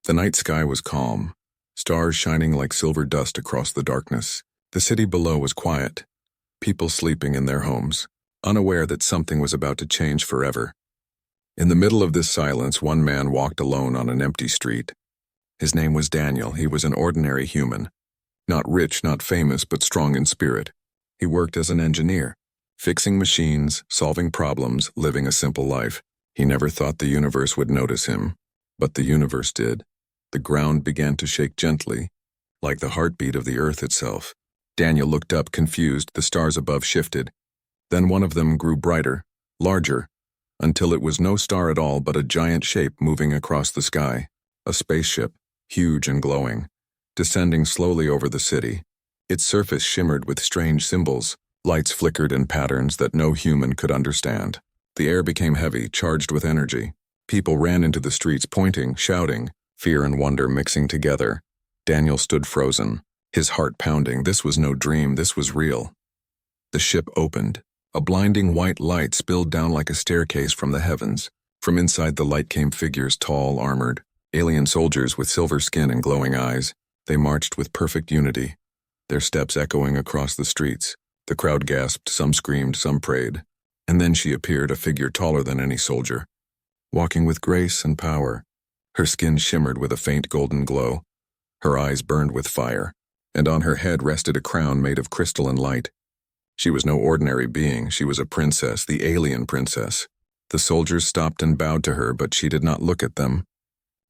The night sky was calm, stars shining like silver dust across the darkness. The city below was quiet, people sleeping in their homes, unaware that something was about to change forever. In the middle of this silence, one man walked alone on an empty street. His name was Daniel. He was an ordinary human. Not rich, not famous, but strong in spirit. He worked as an engineer, fixing machines, solving problems, living a simple life. He never thought the universe would notice him, but the universe did. The ground began to shake gently, like the heartbeat of the earth itself. Daniel looked up, confused. The stars above shifted. Then one of them grew brighter, larger, until it was no star at all but a giant shape moving across the sky. A spaceship, huge and glowing, descending slowly over the city. Its surface shimmered with strange symbols. Lights flickered in patterns that no human could understand. The air became heavy, charged with energy. People ran into the streets, pointing, shouting, fear and wonder mixing together. Daniel stood frozen, his heart pounding. This was no dream, this was real. The ship opened. A blinding white light spilled down like a staircase from the heavens. From inside the light came figures, tall, armored, alien soldiers with silver skin and glowing eyes. They marched with perfect unity, their steps echoing across the streets. The crowd gasped, some screamed, some prayed. And then she appeared, a figure taller than any soldier, walking with grace and power. Her skin shimmered with a faint golden glow. Her eyes burned with fire, and on her head rested a crown made of crystalline light. She was no ordinary being. She was a princess, the alien princess. The soldiers stopped and bowed to her, but she did not look at them.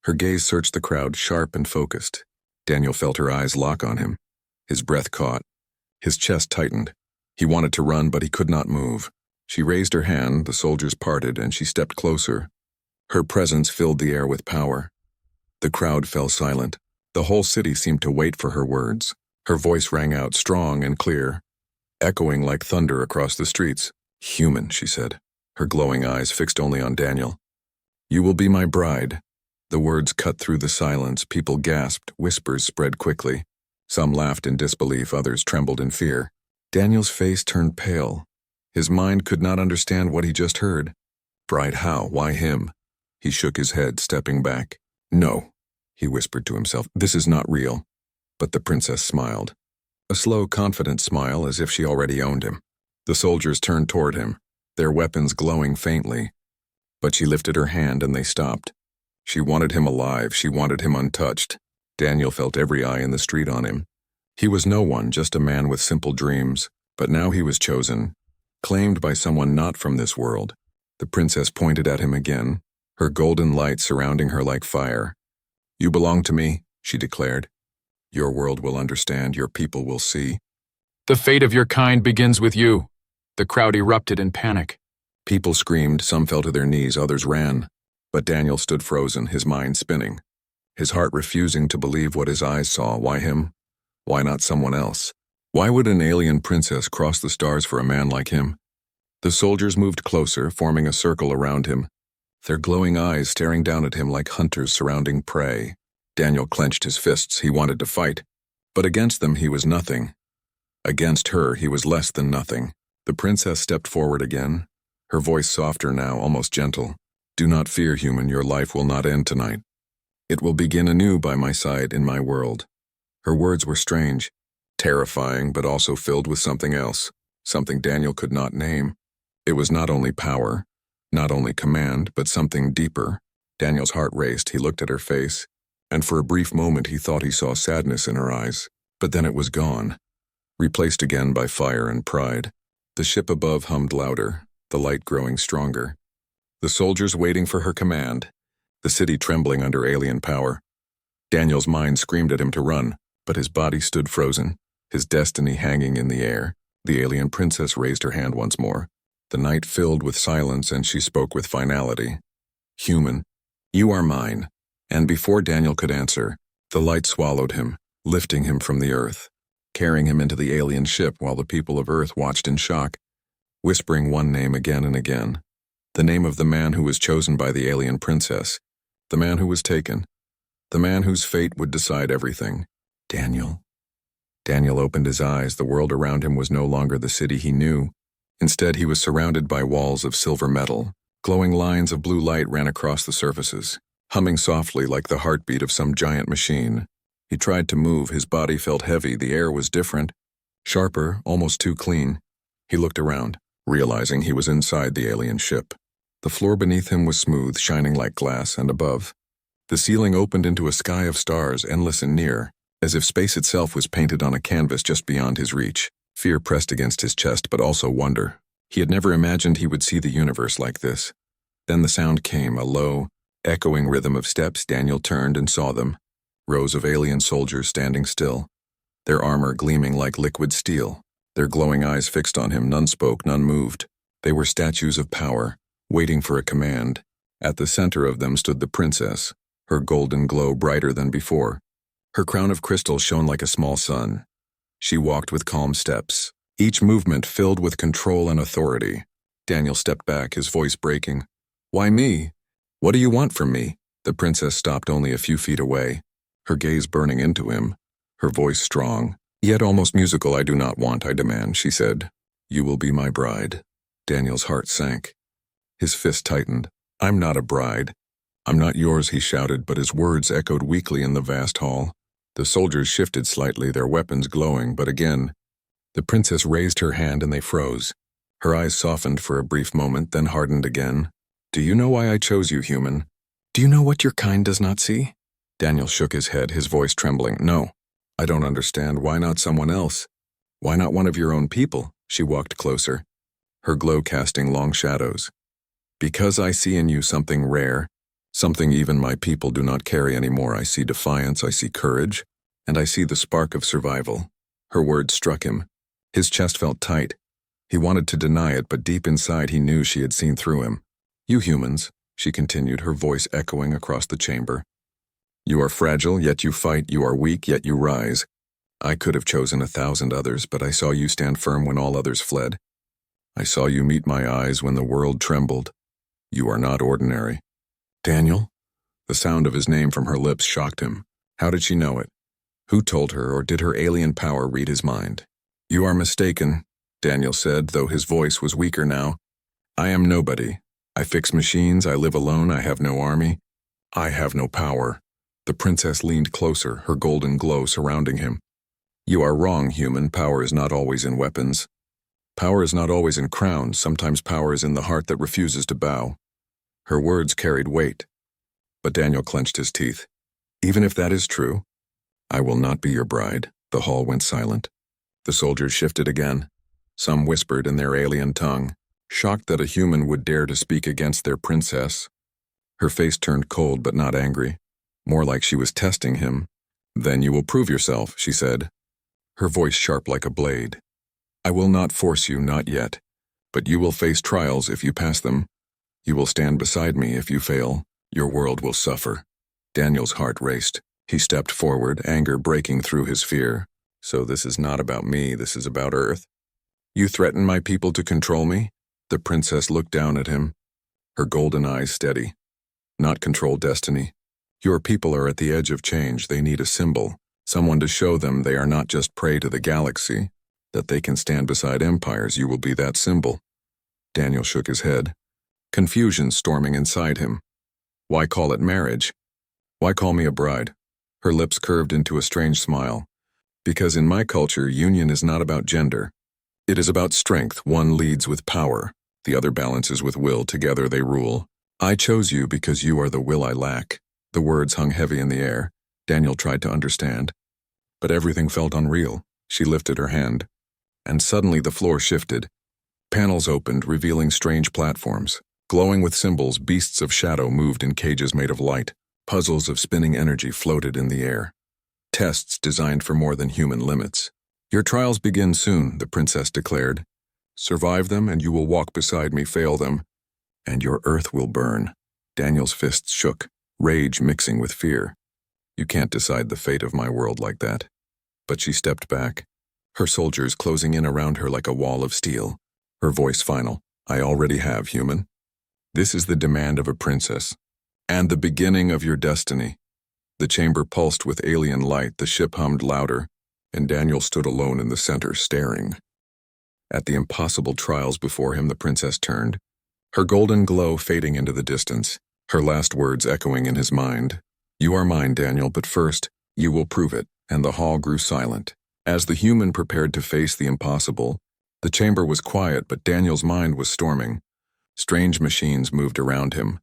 Her gaze searched the crowd, sharp and focused. Daniel felt her eyes lock on him. His breath caught. His chest tightened. He wanted to run, but he could not move. She raised her hand, the soldiers parted, and she stepped closer. Her presence filled the air with power. The crowd fell silent. The whole city seemed to wait for her words. Her voice rang out, strong and clear, echoing like thunder across the streets. "Human," she said, her glowing eyes fixed only on Daniel. "You will be my bride." The words cut through the silence. People gasped. Whispers spread quickly. Some laughed in disbelief, others trembled in fear. Daniel's face turned pale. His mind could not understand what he just heard. Bride how? Why him? He shook his head, stepping back. "No," he whispered to himself, "this is not real." But the princess smiled. A slow, confident smile, as if she already owned him. The soldiers turned toward him, their weapons glowing faintly. But she lifted her hand and they stopped. She wanted him alive, she wanted him untouched. Daniel felt every eye in the street on him. He was no one, just a man with simple dreams. But now he was chosen, claimed by someone not from this world. The princess pointed at him again, her golden light surrounding her like fire. "You belong to me," she declared. "Your world will understand, your people will see." "The fate of your kind begins with you." The crowd erupted in panic. People screamed, some fell to their knees, others ran. But Daniel stood frozen, his mind spinning, his heart refusing to believe what his eyes saw. Why him? Why not someone else? Why would an alien princess cross the stars for a man like him? The soldiers moved closer, forming a circle around him, their glowing eyes staring down at him like hunters surrounding prey. Daniel clenched his fists. He wanted to fight. But against them he was nothing. Against her he was less than nothing. The princess stepped forward again, her voice softer now, almost gentle. "Do not fear, human, your life will not end tonight. It will begin anew by my side in my world." Her words were strange, terrifying, but also filled with something else, something Daniel could not name. It was not only power, not only command, but something deeper. Daniel's heart raced. He looked at her face, and for a brief moment he thought he saw sadness in her eyes. But then it was gone, replaced again by fire and pride. The ship above hummed louder, the light growing stronger. The soldiers waiting for her command, the city trembling under alien power. Daniel's mind screamed at him to run, but his body stood frozen, his destiny hanging in the air. The alien princess raised her hand once more. The night filled with silence, and she spoke with finality. "Human, you are mine." And before Daniel could answer, the light swallowed him, lifting him from the earth, carrying him into the alien ship while the people of Earth watched in shock, whispering one name again and again. The name of the man who was chosen by the alien princess, the man who was taken, the man whose fate would decide everything. Daniel. Daniel opened his eyes. The world around him was no longer the city he knew. Instead, he was surrounded by walls of silver metal. Glowing lines of blue light ran across the surfaces. humming softly like the heartbeat of some giant machine. He tried to move, his body felt heavy, the air was different, sharper, almost too clean. He looked around, realizing he was inside the alien ship. The floor beneath him was smooth, shining like glass, and above, the ceiling opened into a sky of stars, endless and near, as if space itself was painted on a canvas just beyond his reach. Fear pressed against his chest, but also wonder. He had never imagined he would see the universe like this. Then the sound came, a low, echoing rhythm of steps. Daniel turned and saw them. Rows of alien soldiers standing still, their armor gleaming like liquid steel, their glowing eyes fixed on him. None spoke, none moved. They were statues of power, waiting for a command. At the center of them stood the princess, her golden glow brighter than before. Her crown of crystal shone like a small sun. She walked with calm steps, each movement filled with control and authority. Daniel stepped back, his voice breaking. "Why me? What do you want from me?" The princess stopped only a few feet away, her gaze burning into him, her voice strong, yet almost musical. "I do not want, I demand," she said. "You will be my bride." Daniel's heart sank. His fist tightened. "I'm not a bride. I'm not yours," he shouted, but his words echoed weakly in the vast hall. The soldiers shifted slightly, their weapons glowing, but again, the princess raised her hand and they froze. Her eyes softened for a brief moment, then hardened again. "Do you know why I chose you, human? Do you know what your kind does not see?" Daniel shook his head, his voice trembling. "No, I don't understand. Why not someone else? Why not one of your own people?" She walked closer, her glow casting long shadows. "Because I see in you something rare, something even my people do not carry anymore. I see defiance, I see courage, and I see the spark of survival." Her words struck him. His chest felt tight. He wanted to deny it, but deep inside he knew she had seen through him. "You humans," she continued, her voice echoing across the chamber. "You are fragile, yet you fight. You are weak, yet you rise. I could have chosen 1,000 others, but I saw you stand firm when all others fled. I saw you meet my eyes when the world trembled. You are not ordinary." "Daniel?" The sound of his name from her lips shocked him. How did she know it? Who told her, or did her alien power read his mind? "You are mistaken," Daniel said, though his voice was weaker now. "I am nobody. I fix machines, I live alone, I have no army. I have no power." The princess leaned closer, her golden glow surrounding him. "You are wrong, human. Power is not always in weapons. Power is not always in crowns. Sometimes power is in the heart that refuses to bow." Her words carried weight, but Daniel clenched his teeth. "Even if that is true, I will not be your bride." The hall went silent. The soldiers shifted again. Some whispered in their alien tongue, shocked that a human would dare to speak against their princess. Her face turned cold but not angry, more like she was testing him. "Then you will prove yourself," she said, her voice sharp like a blade. "I will not force you, not yet, but you will face trials if you pass them. You will stand beside me if you fail. Your world will suffer." Daniel's heart raced. He stepped forward, anger breaking through his fear. "So this is not about me, this is about Earth. You threaten my people to control me?" The princess looked down at him, her golden eyes steady. "Not control destiny. Your people are at the edge of change. They need a symbol, someone to show them they are not just prey to the galaxy, that they can stand beside empires. You will be that symbol." Daniel shook his head, confusion storming inside him. "Why call it marriage? Why call me a bride?" Her lips curved into a strange smile. "Because in my culture, union is not about gender. It is about strength. One leads with power, the other balances with will. Together they rule. I chose you because you are the will I lack." The words hung heavy in the air. Daniel tried to understand, but everything felt unreal. She lifted her hand, and suddenly the floor shifted. Panels opened, revealing strange platforms. Glowing with symbols, beasts of shadow moved in cages made of light. Puzzles of spinning energy floated in the air. Tests designed for more than human limits. "Your trials begin soon," the princess declared. "Survive them and you will walk beside me. Fail them, and your earth will burn." Daniel's fists shook, rage mixing with fear. "You can't decide the fate of my world like that." But she stepped back, her soldiers closing in around her like a wall of steel. Her voice final. "I already have, human. This is the demand of a princess, and the beginning of your destiny." The chamber pulsed with alien light, the ship hummed louder, and Daniel stood alone in the center, staring. At the impossible trials before him, the princess turned, her golden glow fading into the distance. her last words echoing in his mind. "You are mine, Daniel, but first, you will prove it," and the hall grew silent. As the human prepared to face the impossible, the chamber was quiet, but Daniel's mind was storming. Strange machines moved around him.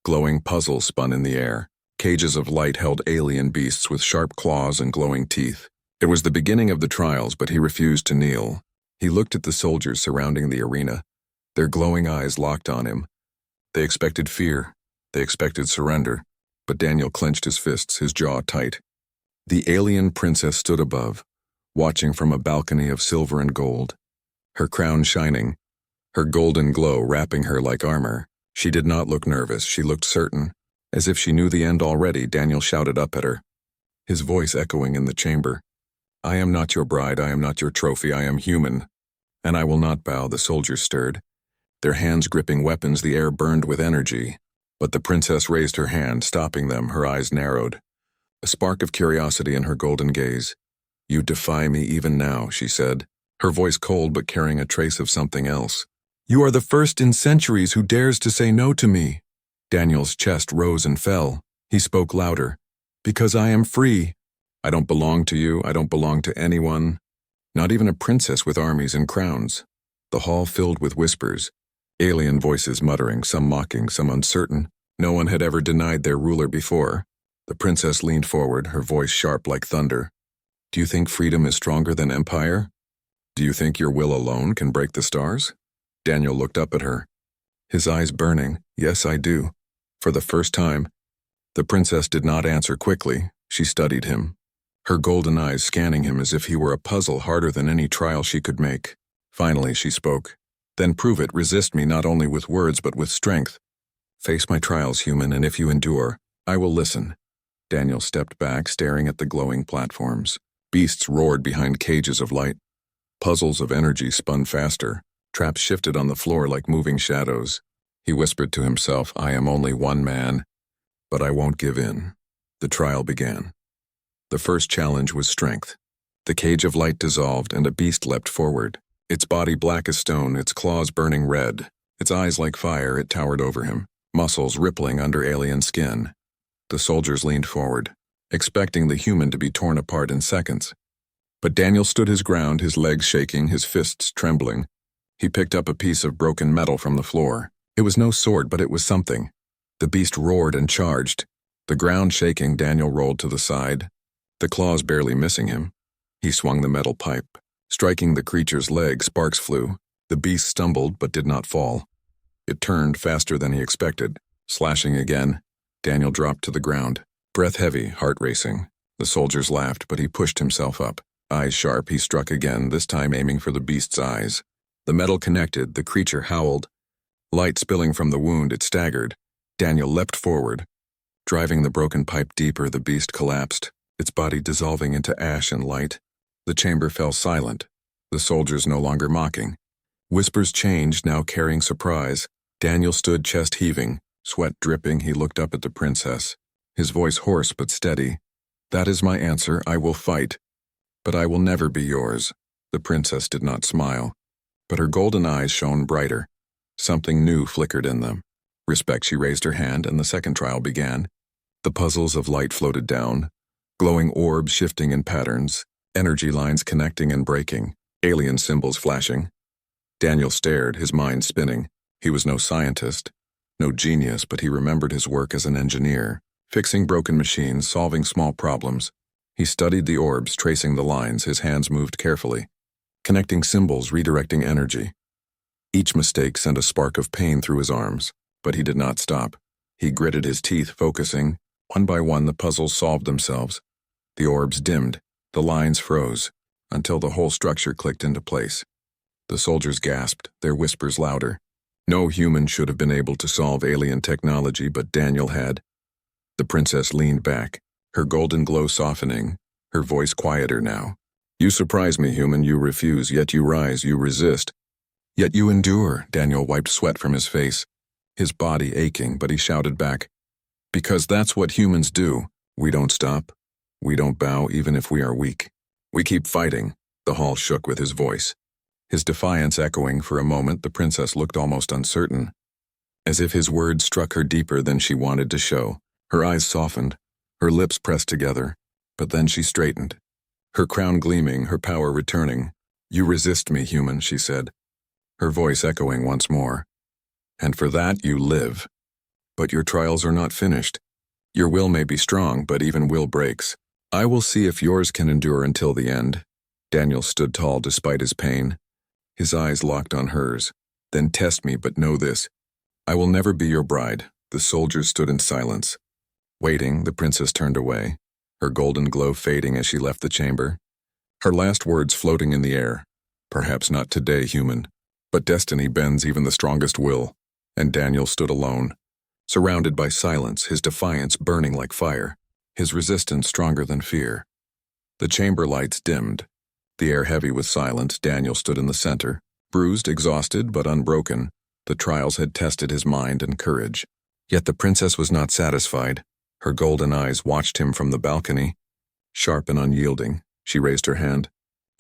Glowing puzzles spun in the air. Cages of light held alien beasts with sharp claws and glowing teeth. It was the beginning of the trials, but he refused to kneel. He looked at the soldiers surrounding the arena. Their glowing eyes locked on him. They expected fear. They expected surrender. But Daniel clenched his fists, his jaw tight. The alien princess stood above, watching from a balcony of silver and gold. Her crown shining, her golden glow wrapping her like armor. She did not look nervous, she looked certain. As if she knew the end already, Daniel shouted up at her, his voice echoing in the chamber. "I am not your bride, I am not your trophy, I am human. And I will not bow," the soldiers stirred. Their hands gripping weapons, the air burned with energy. But the princess raised her hand, stopping them, her eyes narrowed. A spark of curiosity in her golden gaze. "You defy me even now," she said, her voice cold but carrying a trace of something else. "You are the first in centuries who dares to say no to me." Daniel's chest rose and fell. He spoke louder. "Because I am free. I don't belong to you, I don't belong to anyone. Not even a princess with armies and crowns." The hall filled with whispers. Alien voices muttering, some mocking, some uncertain. No one had ever denied their ruler before. The princess leaned forward, her voice sharp like thunder. "Do you think freedom is stronger than empire? Do you think your will alone can break the stars?" Daniel looked up at her, his eyes burning. "Yes, I do." For the first time, the princess did not answer quickly. She studied him, her golden eyes scanning him as if he were a puzzle harder than any trial she could make. Finally, she spoke. "Then prove it, resist me not only with words but with strength. Face my trials, human, and if you endure, I will listen." Daniel stepped back, staring at the glowing platforms. Beasts roared behind cages of light. Puzzles of energy spun faster. Traps shifted on the floor like moving shadows. He whispered to himself, "I am only one man, but I won't give in." The trial began. The first challenge was strength. The cage of light dissolved and a beast leapt forward. Its body black as stone, its claws burning red. Its eyes like fire, it towered over him, muscles rippling under alien skin. The soldiers leaned forward, expecting the human to be torn apart in seconds. But Daniel stood his ground, his legs shaking, his fists trembling. He picked up a piece of broken metal from the floor. It was no sword, but it was something. The beast roared and charged. The ground shaking, Daniel rolled to the side, the claws barely missing him. He swung the metal pipe. Striking the creature's leg, sparks flew. The beast stumbled but did not fall. It turned faster than he expected. Slashing again, Daniel dropped to the ground, breath heavy, heart racing. The soldiers laughed, but he pushed himself up. Eyes sharp, he struck again, this time aiming for the beast's eyes. The metal connected, the creature howled. Light spilling from the wound, it staggered. Daniel leapt forward. Driving the broken pipe deeper, the beast collapsed, its body dissolving into ash and light. The chamber fell silent, the soldiers no longer mocking. Whispers changed, now carrying surprise. Daniel stood chest heaving, sweat dripping. He looked up at the princess, his voice hoarse but steady. "That is my answer, I will fight. But I will never be yours." The princess did not smile, but her golden eyes shone brighter. Something new flickered in them. Respect, she raised her hand, and the second trial began. The puzzles of light floated down, glowing orbs shifting in patterns, energy lines connecting and breaking, alien symbols flashing. Daniel stared, his mind spinning. He was no scientist, no genius, but he remembered his work as an engineer, fixing broken machines, solving small problems. He studied the orbs, tracing the lines, his hands moved carefully, connecting symbols, redirecting energy. Each mistake sent a spark of pain through his arms, but he did not stop. He gritted his teeth, focusing. One by one, the puzzles solved themselves. The orbs dimmed, the lines froze, until the whole structure clicked into place. The soldiers gasped, their whispers louder. No human should have been able to solve alien technology, but Daniel had. The princess leaned back, her golden glow softening, her voice quieter now. "You surprise me, human, you refuse, yet you rise, you resist. Yet you endure." Daniel wiped sweat from his face, his body aching, but he shouted back, "Because that's what humans do. We don't stop. We don't bow even if we are weak. We keep fighting." The hall shook with his voice, his defiance echoing. For a moment, the princess looked almost uncertain. as if his words struck her deeper than she wanted to show. Her eyes softened, her lips pressed together, but then she straightened. Her crown gleaming, her power returning. "You resist me, human," she said, her voice echoing once more. "And for that you live. But your trials are not finished. Your will may be strong, but even will breaks. I will see if yours can endure until the end." Daniel stood tall despite his pain, his eyes locked on hers. "Then test me, but know this. I will never be your bride." The soldiers stood in silence. Waiting, the princess turned away, her golden glow fading as she left the chamber. Her last words floating in the air. "Perhaps not today, human, but destiny bends even the strongest will." And Daniel stood alone, surrounded by silence, his defiance burning like fire, his resistance stronger than fear. The chamber lights dimmed. The air heavy with silence, Daniel stood in the center, bruised, exhausted, but unbroken. The trials had tested his mind and courage. Yet the princess was not satisfied. Her golden eyes watched him from the balcony. Sharp and unyielding, she raised her hand,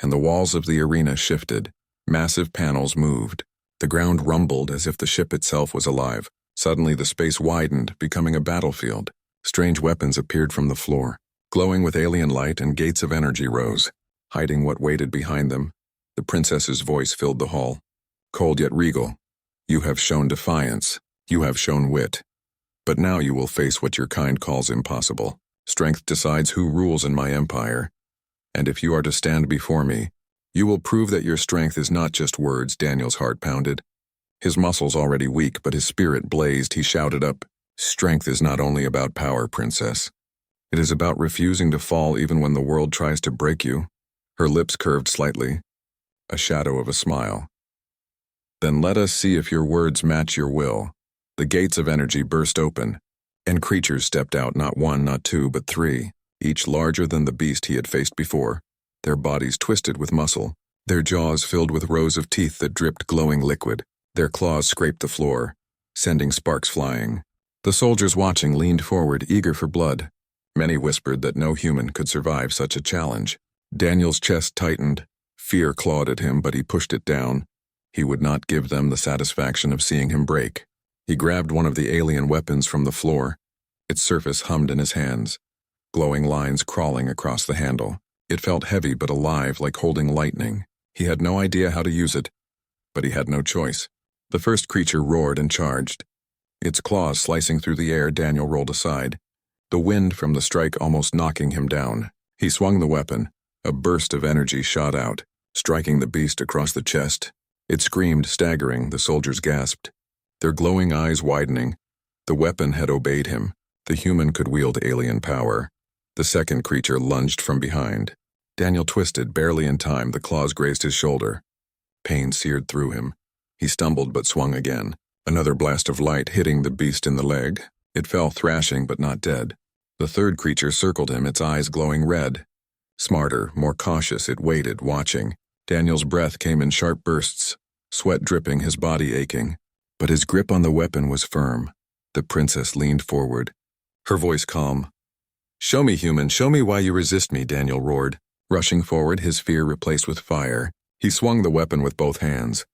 and the walls of the arena shifted. Massive panels moved. The ground rumbled as if the ship itself was alive. Suddenly the space widened, becoming a battlefield. Strange weapons appeared from the floor, glowing with alien light, and gates of energy rose, hiding what waited behind them. The princess's voice filled the hall, cold yet regal. "You have shown defiance. You have shown wit. But now you will face what your kind calls impossible. Strength decides who rules in my empire. And if you are to stand before me, you will prove that your strength is not just words." Daniel's heart pounded. His muscles already weak, but his spirit blazed. He shouted up, "Strength is not only about power, princess. It is about refusing to fall even when the world tries to break you." Her lips curved slightly, a shadow of a smile. "Then let us see if your words match your will." The gates of energy burst open, and creatures stepped out, not one, not two, but three, each larger than the beast he had faced before, their bodies twisted with muscle, their jaws filled with rows of teeth that dripped glowing liquid. Their claws scraped the floor, sending sparks flying. The soldiers watching leaned forward, eager for blood. Many whispered that no human could survive such a challenge. Daniel's chest tightened. Fear clawed at him, but he pushed it down. He would not give them the satisfaction of seeing him break. He grabbed one of the alien weapons from the floor. Its surface hummed in his hands, glowing lines crawling across the handle. It felt heavy but alive, like holding lightning. He had no idea how to use it, but he had no choice. The first creature roared and charged. Its claws slicing through the air, Daniel rolled aside, the wind from the strike almost knocking him down. He swung the weapon. A burst of energy shot out, striking the beast across the chest. It screamed, staggering. The soldiers gasped, their glowing eyes widening. The weapon had obeyed him. The human could wield alien power. The second creature lunged from behind. Daniel twisted, barely in time. The claws grazed his shoulder. Pain seared through him. He stumbled but swung again. Another blast of light hitting the beast in the leg. It fell thrashing but not dead. The third creature circled him, its eyes glowing red. Smarter, more cautious, it waited, watching. Daniel's breath came in sharp bursts, sweat dripping, his body aching. But his grip on the weapon was firm. The princess leaned forward, her voice calm. "Show me, human, show me why you resist me," Daniel roared. Rushing forward, his fear replaced with fire, he swung the weapon with both hands.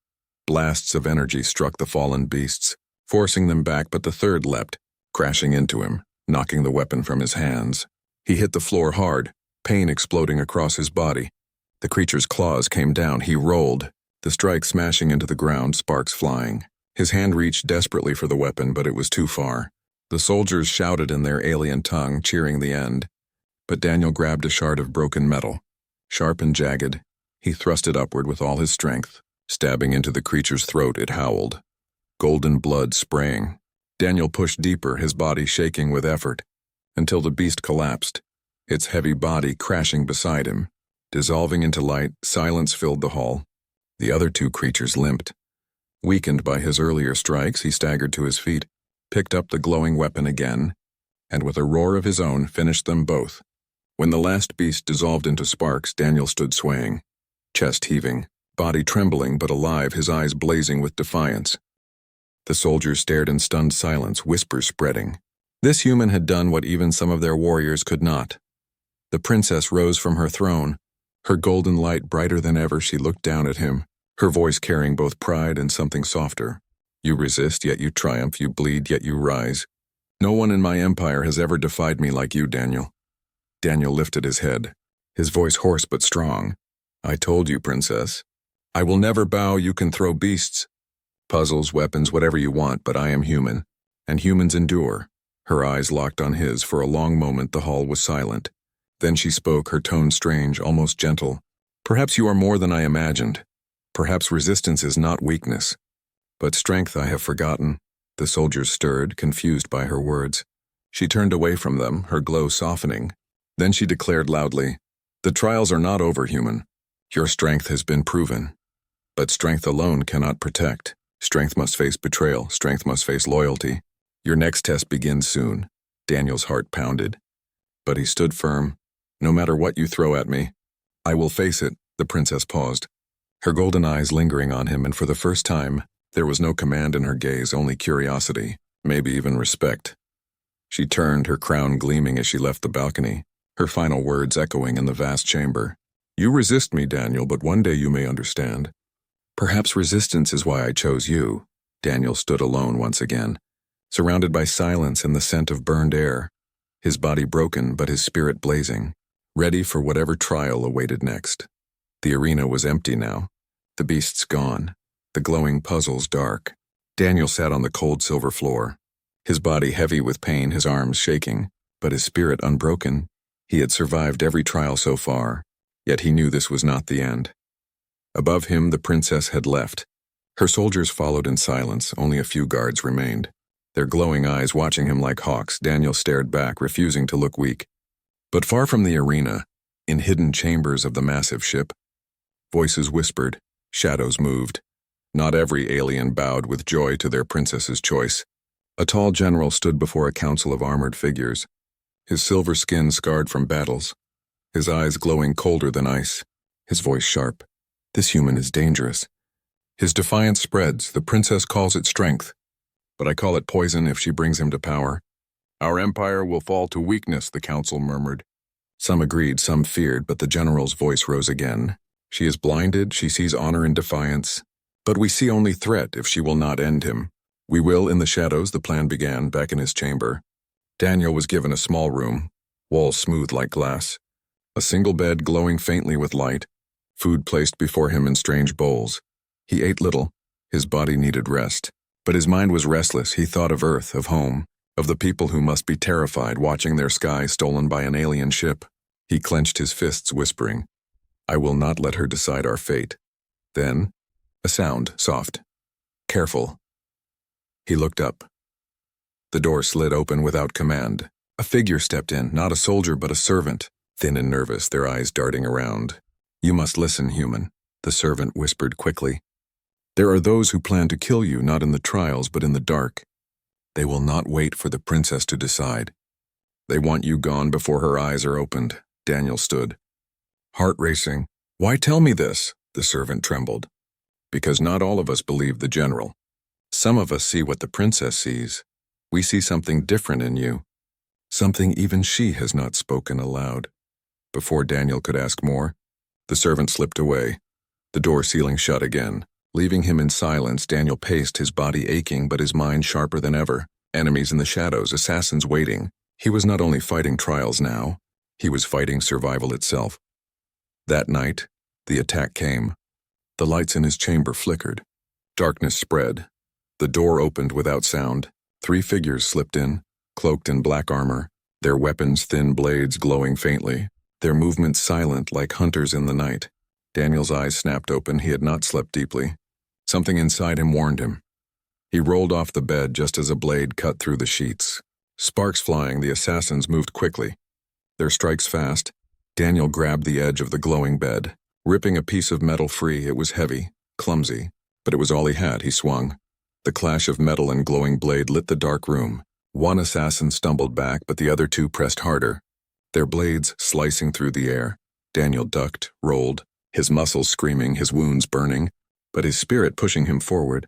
Blasts of energy struck the fallen beasts, forcing them back, but the third leapt, crashing into him, knocking the weapon from his hands. He hit the floor hard, pain exploding across his body. The creature's claws came down. He rolled, the strike smashing into the ground, sparks flying. His hand reached desperately for the weapon, but it was too far. The soldiers shouted in their alien tongue, cheering the end. But Daniel grabbed a shard of broken metal. Sharp and jagged, he thrust it upward with all his strength. Stabbing into the creature's throat, it howled, golden blood spraying. Daniel pushed deeper, his body shaking with effort, until the beast collapsed, its heavy body crashing beside him. Dissolving into light, silence filled the hall. The other two creatures limped. Weakened by his earlier strikes, he staggered to his feet, picked up the glowing weapon again, and with a roar of his own, finished them both. When the last beast dissolved into sparks, Daniel stood swaying, chest heaving, body trembling but alive, his eyes blazing with defiance. The soldiers stared in stunned silence, whispers spreading. This human had done what even some of their warriors could not. The princess rose from her throne, her golden light brighter than ever. She looked down at him, her voice carrying both pride and something softer. You resist, yet you triumph. You bleed, yet you rise. No one in my empire has ever defied me like you, Daniel. Daniel lifted his head, his voice hoarse but strong. I told you, princess. I will never bow. You can throw beasts, puzzles, weapons, whatever you want, but I am human, and humans endure. Her eyes locked on his. For a long moment the hall was silent. Then she spoke, her tone strange, almost gentle. Perhaps you are more than I imagined. Perhaps resistance is not weakness, but strength. I have forgotten. The soldiers stirred, confused by her words. She turned away from them, her glow softening. Then she declared loudly, the trials are not over, human. Your strength has been proven. But strength alone cannot protect. Strength must face betrayal. Strength must face loyalty. Your next test begins soon. Daniel's heart pounded. But he stood firm. No matter what you throw at me, I will face it. The princess paused, her golden eyes lingering on him, and for the first time, there was no command in her gaze, only curiosity, maybe even respect. She turned, her crown gleaming as she left the balcony, her final words echoing in the vast chamber. You resist me, Daniel, but one day you may understand. Perhaps resistance is why I chose you. Daniel stood alone once again, surrounded by silence and the scent of burned air, his body broken but his spirit blazing, ready for whatever trial awaited next. The arena was empty now, the beasts gone, the glowing puzzles dark. Daniel sat on the cold silver floor, his body heavy with pain, his arms shaking, but his spirit unbroken. He had survived every trial so far, yet he knew this was not the end. Above him, the princess had left. Her soldiers followed in silence, only a few guards remained. Their glowing eyes watching him like hawks. Daniel stared back, refusing to look weak. But far from the arena, in hidden chambers of the massive ship, voices whispered, shadows moved. Not every alien bowed with joy to their princess's choice. A tall general stood before a council of armored figures, his silver skin scarred from battles, his eyes glowing colder than ice, his voice sharp. This human is dangerous. His defiance spreads. The princess calls it strength, but I call it poison if she brings him to power. Our empire will fall to weakness, the council murmured. Some agreed, some feared, but the general's voice rose again. She is blinded, she sees honor in defiance. But we see only threat if she will not end him. We will in the shadows, the plan began, back in his chamber. Daniel was given a small room, walls smooth like glass, a single bed glowing faintly with light, food placed before him in strange bowls. He ate little, his body needed rest, but his mind was restless. He thought of Earth, of home, of the people who must be terrified watching their sky stolen by an alien ship. He clenched his fists, whispering, I will not let her decide our fate. Then, a sound, soft, careful. He looked up. The door slid open without command. A figure stepped in, not a soldier but a servant, thin and nervous, their eyes darting around. You must listen, human, the servant whispered quickly. There are those who plan to kill you, not in the trials but in the dark. They will not wait for the princess to decide. They want you gone before her eyes are opened. Daniel stood, heart racing. Why tell me this? The servant trembled. Because not all of us believe the general. Some of us see what the princess sees. We see something different in you. Something even she has not spoken aloud. Before Daniel could ask more, the servant slipped away, the door sealing shut again. Leaving him in silence, Daniel paced, his body aching but his mind sharper than ever. Enemies in the shadows, assassins waiting. He was not only fighting trials now, he was fighting survival itself. That night, the attack came. The lights in his chamber flickered. Darkness spread. The door opened without sound. 3 figures slipped in, cloaked in black armor, their weapons thin blades glowing faintly, their movements silent like hunters in the night. Daniel's eyes snapped open. He had not slept deeply. Something inside him warned him. He rolled off the bed just as a blade cut through the sheets. Sparks flying, the assassins moved quickly, their strikes fast. Daniel grabbed the edge of the glowing bed, ripping a piece of metal free. It was heavy, clumsy, but it was all he had. He swung. The clash of metal and glowing blade lit the dark room. One assassin stumbled back, but the other 2 pressed harder, their blades slicing through the air. Daniel ducked, rolled, his muscles screaming, his wounds burning, but his spirit pushing him forward.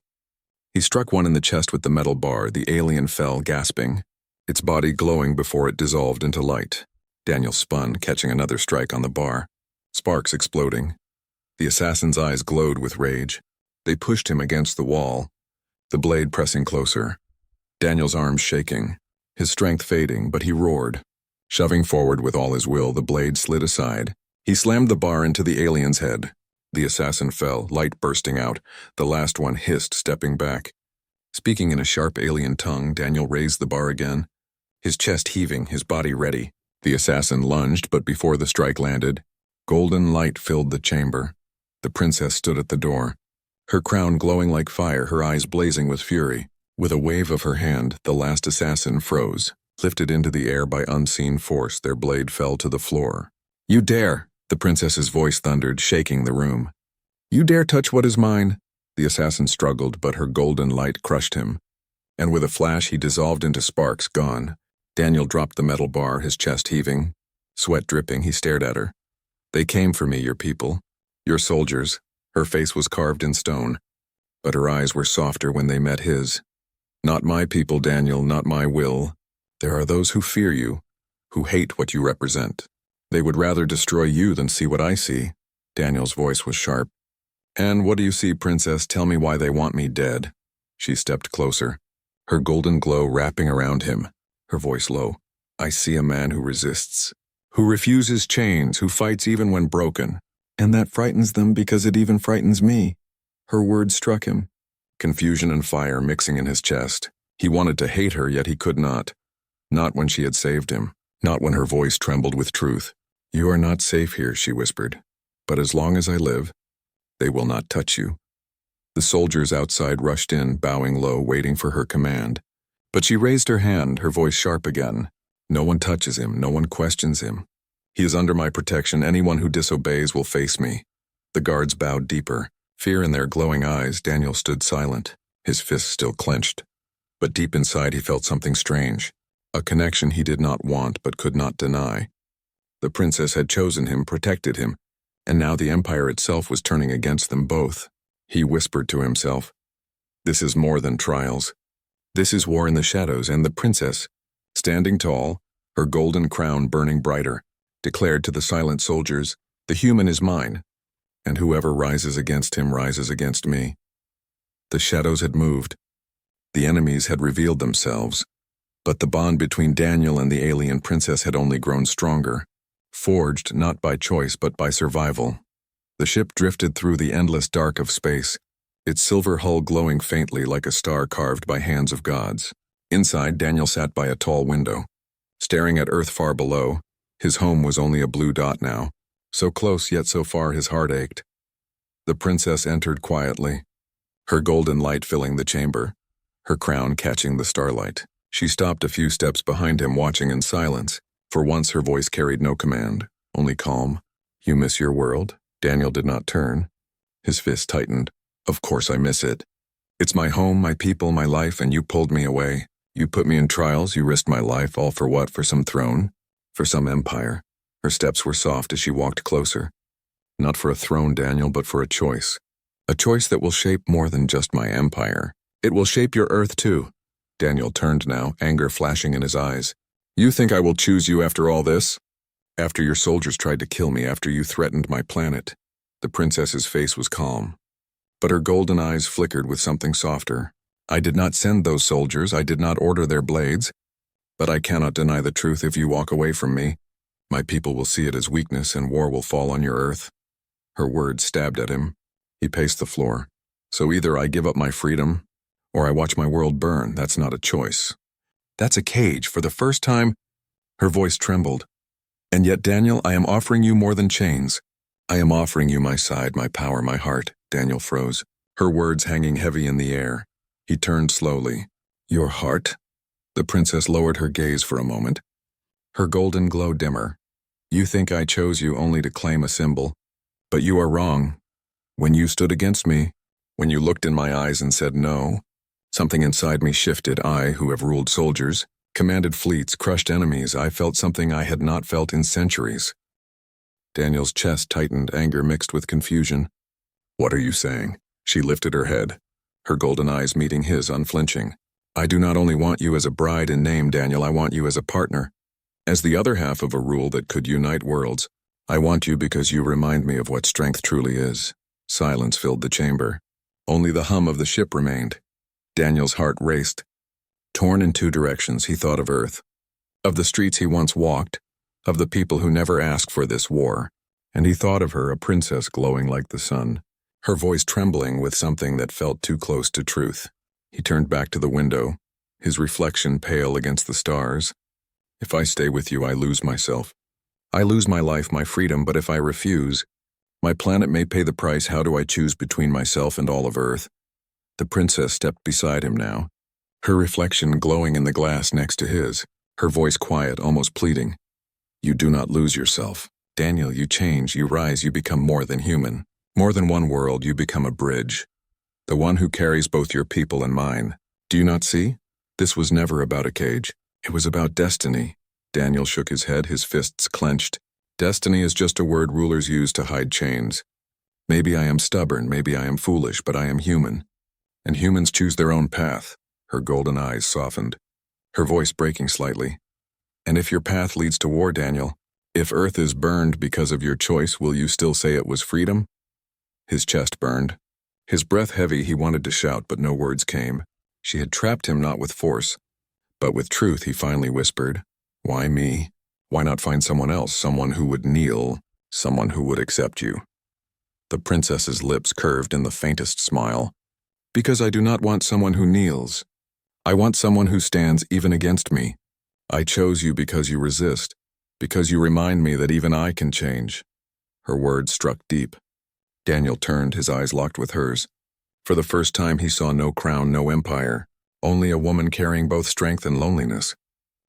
He struck one in the chest with the metal bar. The alien fell, gasping, its body glowing before it dissolved into light. Daniel spun, catching another strike on the bar, sparks exploding. The assassin's eyes glowed with rage. They pushed him against the wall. the blade pressing closer. Daniel's arms shaking, his strength fading, but he roared. Shoving forward with all his will, the blade slid aside. He slammed the bar into the alien's head. The assassin fell, light bursting out. The last one hissed, stepping back. Speaking in a sharp alien tongue, Daniel raised the bar again, his chest heaving, his body ready. The assassin lunged, but before the strike landed, golden light filled the chamber. The princess stood at the door, her crown glowing like fire, her eyes blazing with fury. With a wave of her hand, the last assassin froze. Lifted into the air by unseen force, their blade fell to the floor. "You dare!" the princess's voice thundered, shaking the room. "You dare touch what is mine?" The assassin struggled, but her golden light crushed him. And with a flash, he dissolved into sparks, gone. Daniel dropped the metal bar, his chest heaving. Sweat dripping, he stared at her. "They came for me, your people. Your soldiers." Her face was carved in stone, but her eyes were softer when they met his. "Not my people, Daniel, not my will. There are those who fear you, who hate what you represent. They would rather destroy you than see what I see." Daniel's voice was sharp. "And what do you see, princess? Tell me why they want me dead." She stepped closer, her golden glow wrapping around him, her voice low. "I see a man who resists, who refuses chains, who fights even when broken. And that frightens them because it even frightens me." Her words struck him, confusion and fire mixing in his chest. He wanted to hate her, yet he could not. Not when she had saved him, not when her voice trembled with truth. "You are not safe here," she whispered. "But as long as I live, they will not touch you." The soldiers outside rushed in, bowing low, waiting for her command. But she raised her hand, her voice sharp again. "No one touches him, no one questions him. He is under my protection. Anyone who disobeys will face me." The guards bowed deeper, fear in their glowing eyes. Daniel stood silent, his fists still clenched. But deep inside he felt something strange, a connection he did not want but could not deny. The princess had chosen him, protected him, and now the empire itself was turning against them both. He whispered to himself, "This is more than trials. This is war in the shadows," and the princess, standing tall, her golden crown burning brighter, declared to the silent soldiers, "The human is mine, and whoever rises against him rises against me." The shadows had moved. The enemies had revealed themselves, but the bond between Daniel and the alien princess had only grown stronger, forged not by choice but by survival. The ship drifted through the endless dark of space, its silver hull glowing faintly like a star carved by hands of gods. Inside, Daniel sat by a tall window, staring at Earth far below. His home was only a blue dot now, so close yet so far his heart ached. The princess entered quietly, her golden light filling the chamber, her crown catching the starlight. She stopped a few steps behind him, watching in silence. For once her voice carried no command, only calm. "You miss your world?" Daniel did not turn. His fist tightened. "Of course I miss it. It's my home, my people, my life, and you pulled me away. You put me in trials, you risked my life, all for what? For some throne? For some empire?" Her steps were soft as she walked closer. "Not for a throne, Daniel, but for a choice. A choice that will shape more than just my empire. It will shape your Earth too." Daniel turned now, anger flashing in his eyes. "You think I will choose you after all this? After your soldiers tried to kill me, after you threatened my planet?" The princess's face was calm, but her golden eyes flickered with something softer. "I did not send those soldiers, I did not order their blades. But I cannot deny the truth. If you walk away from me, my people will see it as weakness and war will fall on your Earth." Her words stabbed at him. He paced the floor. "So either I give up my freedom, or I watch my world burn. That's not a choice. That's a cage." For the first time, her voice trembled. "And yet, Daniel, I am offering you more than chains. I am offering you my side, my power, my heart." Daniel froze, her words hanging heavy in the air. He turned slowly. "Your heart?" The princess lowered her gaze for a moment, her golden glow dimmer. "You think I chose you only to claim a symbol, but you are wrong. When you stood against me, when you looked in my eyes and said no, something inside me shifted. I, who have ruled soldiers, commanded fleets, crushed enemies, I felt something I had not felt in centuries." Daniel's chest tightened, anger mixed with confusion. "What are you saying?" She lifted her head, her golden eyes meeting his, unflinching. "I do not only want you as a bride in name, Daniel, I want you as a partner, as the other half of a rule that could unite worlds. I want you because you remind me of what strength truly is." Silence filled the chamber. Only the hum of the ship remained. Daniel's heart raced. Torn in two directions, he thought of Earth, of the streets he once walked, of the people who never asked for this war, and he thought of her, a princess glowing like the sun, her voice trembling with something that felt too close to truth. He turned back to the window, his reflection pale against the stars. If I stay with you, I lose myself. I lose my life, my freedom, but if I refuse, my planet may pay the price. How do I choose between myself and all of Earth? The princess stepped beside him now, her reflection glowing in the glass next to his, her voice quiet, almost pleading. You do not lose yourself. Daniel, you change, you rise, you become more than human. More than one world, you become a bridge. The one who carries both your people and mine. Do you not see? This was never about a cage. It was about destiny. Daniel shook his head, his fists clenched. Destiny is just a word rulers use to hide chains. Maybe I am stubborn, maybe I am foolish, but I am human. And humans choose their own path. Her golden eyes softened, her voice breaking slightly. And if your path leads to war, Daniel, if Earth is burned because of your choice, will you still say it was freedom? His chest burned. His breath heavy, he wanted to shout, but no words came. She had trapped him not with force, but with truth. He finally whispered, Why me? Why not find someone else, someone who would kneel, someone who would accept you? The princess's lips curved in the faintest smile. Because I do not want someone who kneels. I want someone who stands even against me. I chose you because you resist, because you remind me that even I can change. Her words struck deep. Daniel turned, his eyes locked with hers. For the first time he saw no crown, no empire, only a woman carrying both strength and loneliness.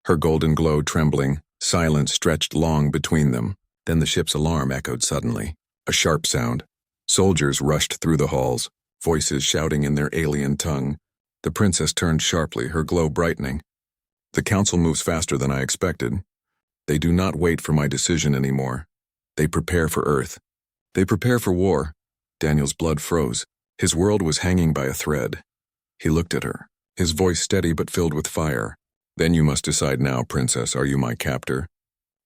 Her golden glow trembling, silence stretched long between them. Then the ship's alarm echoed suddenly. A sharp sound. Soldiers rushed through the halls, voices shouting in their alien tongue. The princess turned sharply, her glow brightening. The council moves faster than I expected. They do not wait for my decision anymore. They prepare for Earth. They prepare for war. Daniel's blood froze. His world was hanging by a thread. He looked at her, his voice steady but filled with fire. Then you must decide now, princess, are you my captor?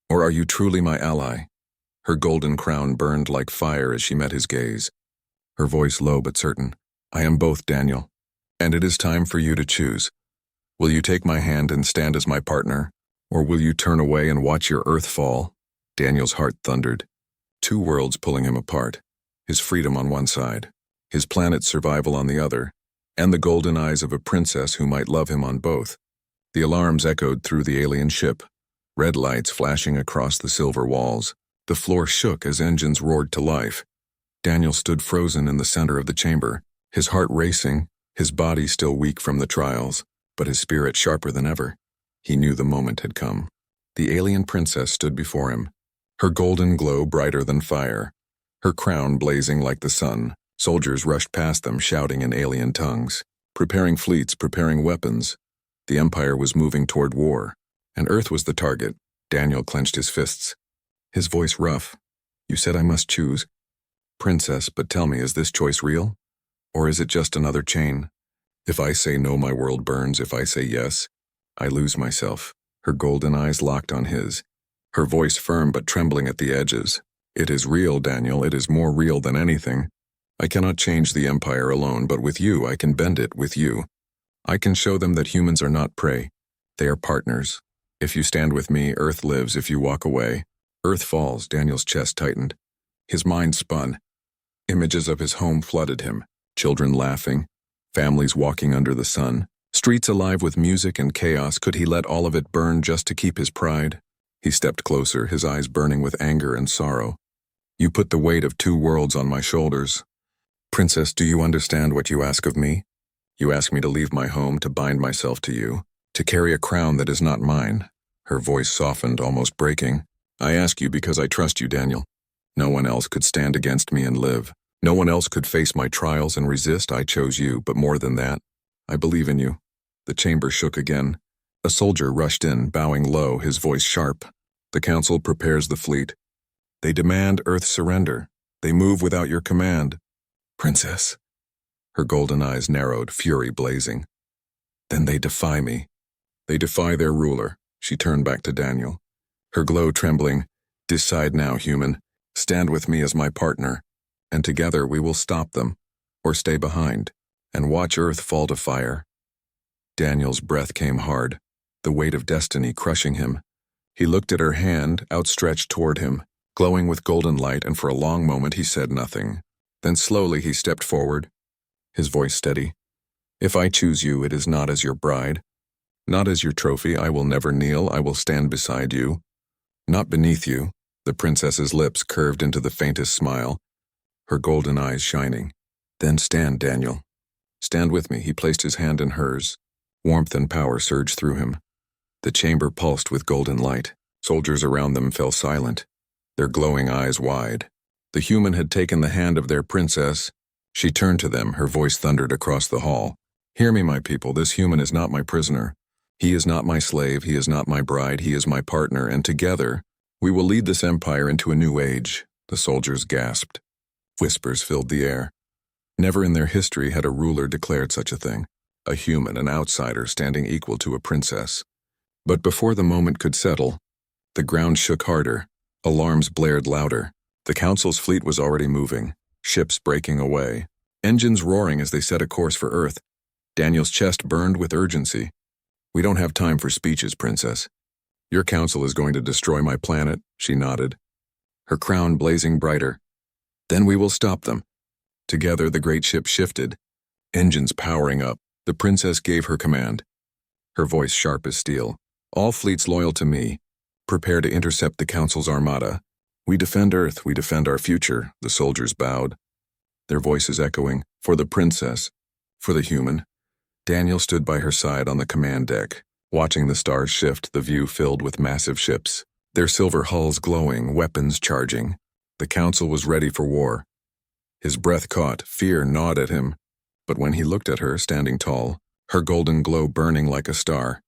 Or are you truly my ally? Her golden crown burned like fire as she met his gaze. Her voice low but certain. I am both, Daniel. And it is time for you to choose. Will you take my hand and stand as my partner? Or will you turn away and watch your Earth fall? Daniel's heart thundered. Two worlds pulling him apart. His freedom on one side, his planet's survival on the other, and the golden eyes of a princess who might love him on both. The alarms echoed through the alien ship, red lights flashing across the silver walls. The floor shook as engines roared to life. Daniel stood frozen in the center of the chamber, his heart racing, his body still weak from the trials, but his spirit sharper than ever. He knew the moment had come. The alien princess stood before him, her golden glow brighter than fire, her crown blazing like the sun. Soldiers rushed past them, shouting in alien tongues, preparing fleets, preparing weapons. The Empire was moving toward war, and Earth was the target. Daniel clenched his fists, his voice rough. You said I must choose. Princess, but tell me, is this choice real? Or is it just another chain? If I say no, my world burns. If I say yes, I lose myself. Her golden eyes locked on his, her voice firm but trembling at the edges. It is real, Daniel. It is more real than anything. I cannot change the Empire alone, but with you, I can bend it with you. I can show them that humans are not prey. They are partners. If you stand with me, Earth lives. If you walk away, Earth falls. Daniel's chest tightened. His mind spun. Images of his home flooded him. Children laughing, families walking under the sun, streets alive with music and chaos. Could he let all of it burn just to keep his pride? He stepped closer, his eyes burning with anger and sorrow. You put the weight of two worlds on my shoulders. Princess, do you understand what you ask of me? You ask me to leave my home, to bind myself to you, to carry a crown that is not mine. Her voice softened, almost breaking. I ask you because I trust you, Daniel. No one else could stand against me and live. No one else could face my trials and resist. I chose you, but more than that, I believe in you. The chamber shook again. A soldier rushed in, bowing low, his voice sharp. The council prepares the fleet. They demand Earth's surrender. They move without your command. Princess. Her golden eyes narrowed, fury blazing. Then they defy me. They defy their ruler. She turned back to Daniel, her glow trembling. Decide now, human. Stand with me as my partner, and together we will stop them, or stay behind, and watch Earth fall to fire. Daniel's breath came hard, the weight of destiny crushing him. He looked at her hand, outstretched toward him, glowing with golden light, and for a long moment he said nothing. Then slowly he stepped forward, his voice steady. "If I choose you, it is not as your bride. Not as your trophy. I will never kneel. I will stand beside you. Not beneath you." The princess's lips curved into the faintest smile, her golden eyes shining. "Then stand, Daniel. Stand with me." He placed his hand in hers. Warmth and power surged through him. The chamber pulsed with golden light. Soldiers around them fell silent, their glowing eyes wide. The human had taken the hand of their princess. She turned to them, her voice thundered across the hall. "Hear me, my people. This human is not my prisoner. He is not my slave. He is not my bride. He is my partner, and together, we will lead this empire into a new age." The soldiers gasped. Whispers filled the air. Never in their history had a ruler declared such a thing. A human, an outsider, standing equal to a princess. But before the moment could settle, the ground shook harder. Alarms blared louder. The council's fleet was already moving, ships breaking away, engines roaring as they set a course for Earth. Daniel's chest burned with urgency. "We don't have time for speeches, princess. Your council is going to destroy my planet," she nodded, her crown blazing brighter. "Then we will stop them." Together the great ship shifted, engines powering up. The princess gave her command, her voice sharp as steel. "All fleets loyal to me, prepare to intercept the council's armada. We defend Earth, we defend our future." The soldiers bowed, their voices echoing, "For the princess, for the human." Daniel stood by her side on the command deck, watching the stars shift, the view filled with massive ships, their silver hulls glowing, weapons charging. The council was ready for war. His breath caught, fear gnawed at him. But when he looked at her, standing tall, her golden glow burning like a star,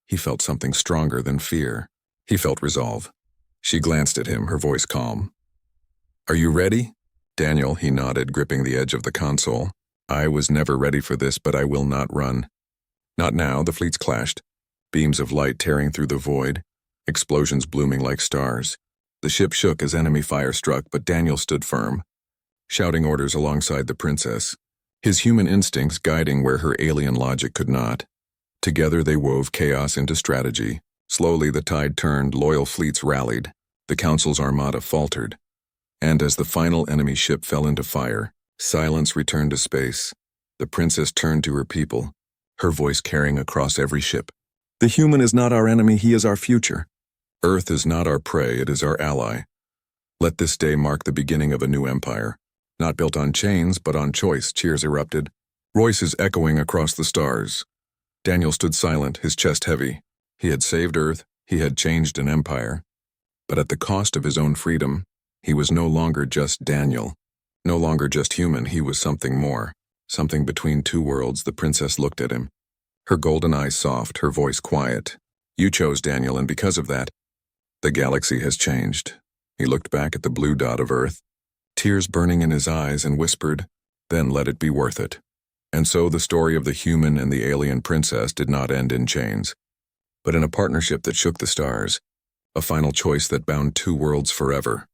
he felt something stronger than fear. He felt resolve. She glanced at him, her voice calm. "Are you ready?" "Daniel," he nodded, gripping the edge of the console. "I was never ready for this, but I will not run." Not now. The fleets clashed, beams of light tearing through the void, explosions blooming like stars. The ship shook as enemy fire struck, but Daniel stood firm, shouting orders alongside the princess, his human instincts guiding where her alien logic could not. Together they wove chaos into strategy. Slowly the tide turned, loyal fleets rallied, the council's armada faltered. And as the final enemy ship fell into fire, silence returned to space. The princess turned to her people, her voice carrying across every ship. "The human is not our enemy, he is our future. Earth is not our prey, it is our ally. Let this day mark the beginning of a new empire. Not built on chains, but on choice." Cheers erupted, voices echoing across the stars. Daniel stood silent, his chest heavy. He had saved Earth, he had changed an empire. But at the cost of his own freedom, he was no longer just Daniel. No longer just human, he was something more. Something between two worlds. The princess looked at him, her golden eyes soft, her voice quiet. "You chose Daniel, and because of that, the galaxy has changed." He looked back at the blue dot of Earth, tears burning in his eyes, and whispered, "Then let it be worth it." And so the story of the human and the alien princess did not end in chains, but in a partnership that shook the stars, a final choice that bound two worlds forever.